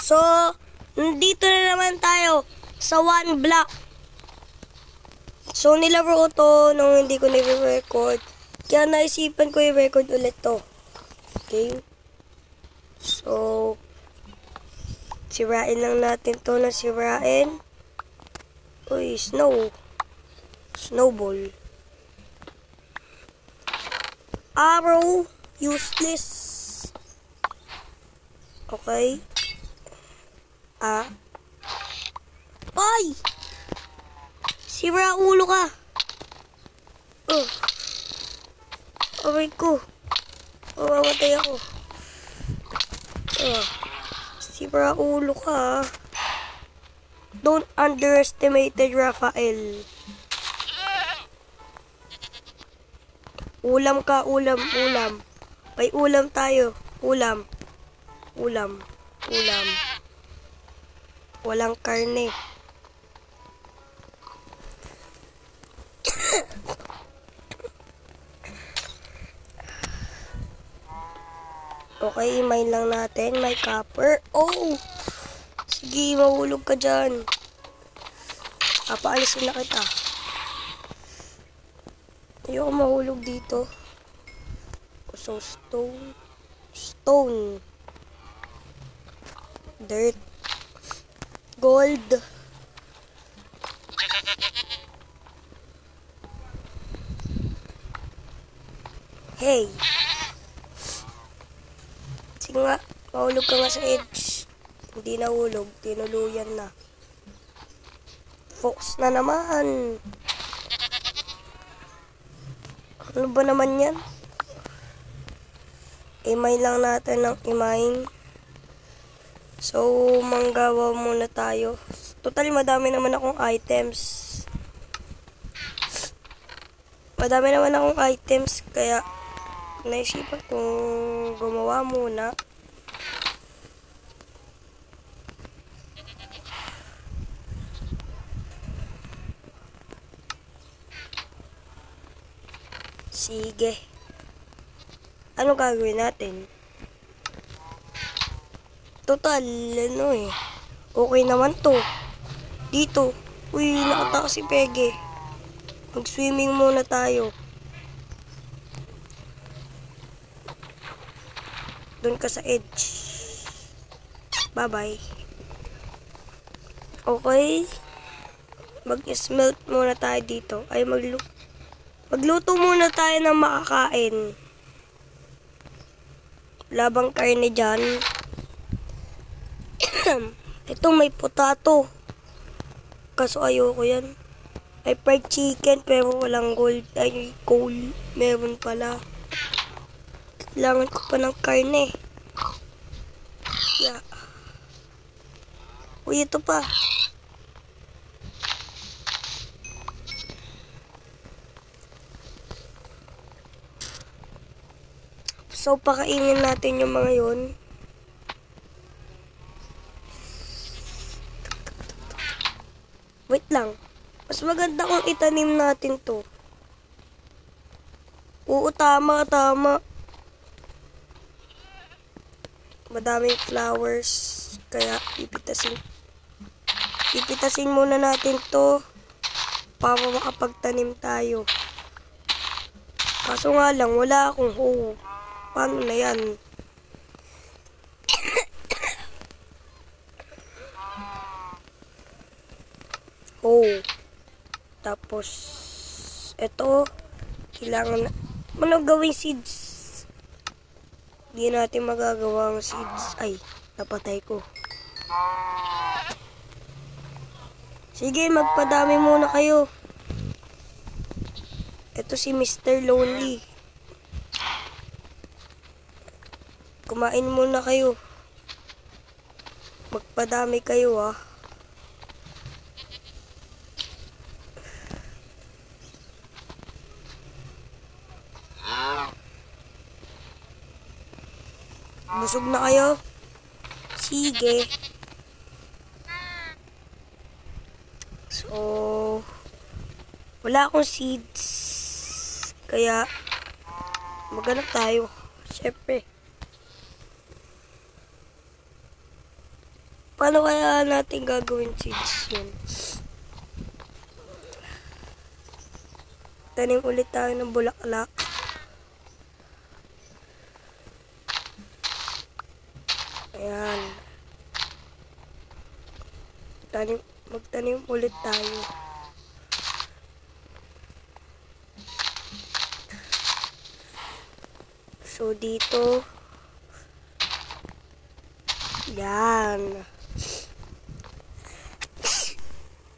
So, nandito na naman tayo sa one block. So, nilaro ko to nung hindi ko nire-record. Kaya naisipan ko i-record ulit to. Okay? So, sirain lang natin to na sirain. Uy, snowball. Arrow, useless. Okay. Ay! Sira ulo ka. Aray ko. Mamatay ako. Sira ulo ka. Don't underestimate Rafael. Ulam ka, ulam. May ulam tayo. Ulam. Walang karne. Okay, imain lang natin. May copper. Oh! Sige, mahulog ka dyan. Paalisin na kita. Ayoko mahulog dito. So, stone. Dirt. Gold. Hey. Sige nga, mahulog ka nga sa edge. Hindi nahulog, tinuluyan na. Fox na naman. Ano ba naman yan? Imay lang natin ng imay. So, manggawa muna tayo. Total, madami naman akong items. Kaya naisipan kong gumawa muna. Sige. Ano gagawin natin? Total, okay naman to. Dito. Uy, nakatakas si Pege. Mag-swimming muna tayo. Doon ka sa edge. Bye-bye. Okay. Mag-smelt muna tayo dito. Ay, magluto muna tayo ng makakain. Labang karne dyan. Ito may potato. Kaso ayoko yan. May fried chicken pero walang gold. Ay, coal. Meron pala. Kailangan ko pa ng karne. Yeah. Uy, ito pa. So, pakainin natin yung mga yun. Wait lang. Mas maganda kung itanim natin to. Oo, tama. Madaming flowers. Kaya, pipitasin muna natin to para makapagtanim tayo. Kaso nga lang, wala akong hoe. Paano na yan? Tapos, ito, kailangan na gawing seeds. Hindi natin magagawa ang seeds. Ay, napatay ko. Sige, magpadami muna kayo. Ito si Mr. Lonely. Kumain muna kayo. Magpadami kayo, ha. Busog na kayo? Sige. So, wala akong seeds. Kaya, maghanap tayo. Siyempre. Paano kaya natin gagawin seeds yun? Tanim ulit tayo ng bulaklak. Ayan. Magtanim ulit tayo. So, dito. Yan.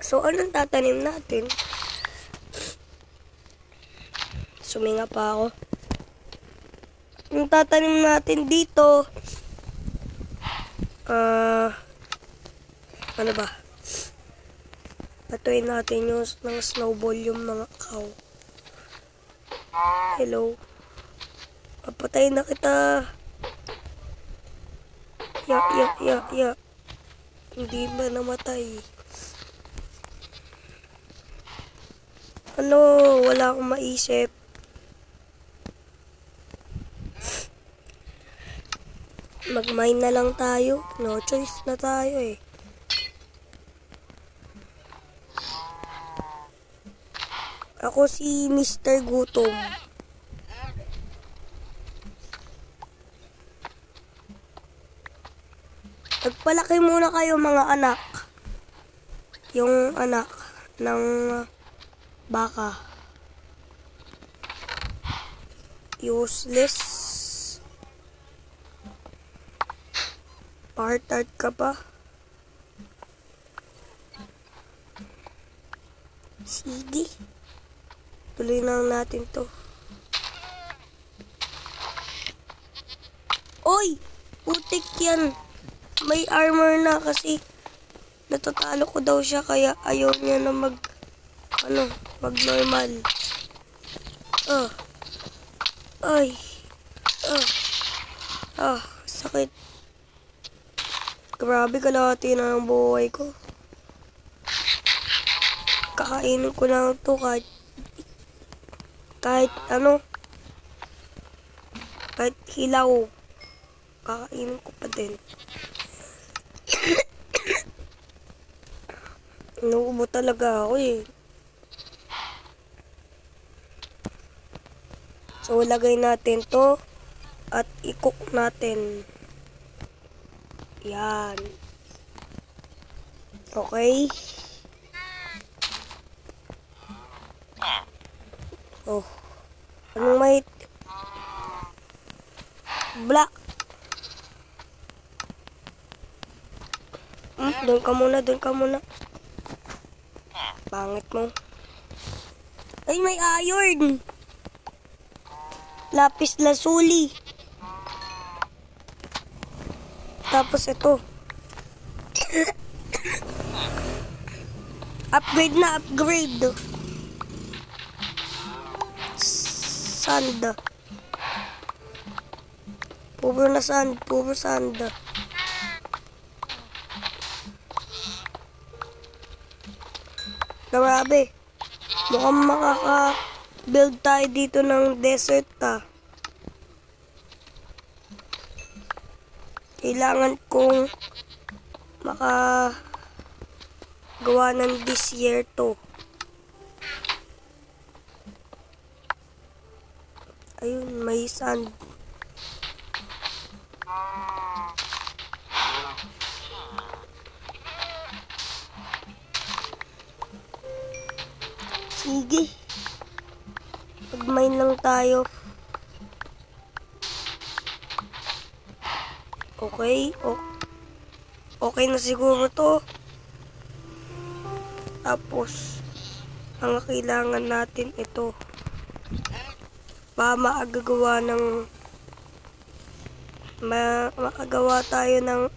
So, anong tatanim natin? Suminga pa ako. Yung tatanim natin dito, ano ba? Patuin natin yung ng snowball yung mga cow. Hello. Papatay na kita. Ya. Hindi ba namatay? Ano? Wala akong maisip. Mag-mine na lang tayo. No choice na tayo eh. Ako si Mr. Gutom. Nagpalaki muna kayo mga anak. Yung anak ng baka. Useless. Part-art ka pa. Sige. Tuloy na natin to. Oy! Putik yan. May armor na kasi natatalo ko daw siya kaya ayaw niya na mag normal. Ay. Sakit. Grabe, kalahati na ng buhay ko. Kakainin ko lang ito kahit hilaw. Kakainin ko pa din. Inuubo talaga ako eh. So, lagay natin to at i-cook natin. Yan. Okay. Oh. Anong may... Black. Doon ka muna. Pangit mo. Ay, may iron. Lapis lazuli. Tapos ito. Upgrade. Sand. Puro sand. Grabe. Mukhang makaka-build tayo dito ng desert Kailangan kong makagawa ng disyerto. Ayun, may sand. Sige. Mag-mine lang tayo. Okay. Okay na siguro to. Tapos, ang kailangan natin ito. Makagawa tayo ng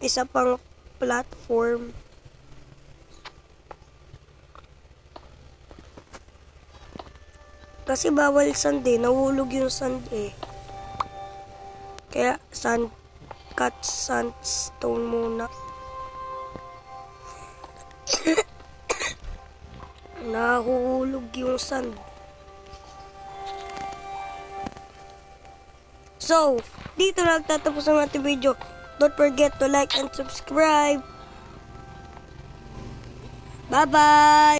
isa pang platform. Kasi bawal sand nahulog yung sand Kaya cut sandstone muna. Nahuhulog yung sand. So, dito na nagtatapos ang ating video. Don't forget to like and subscribe. Bye-bye!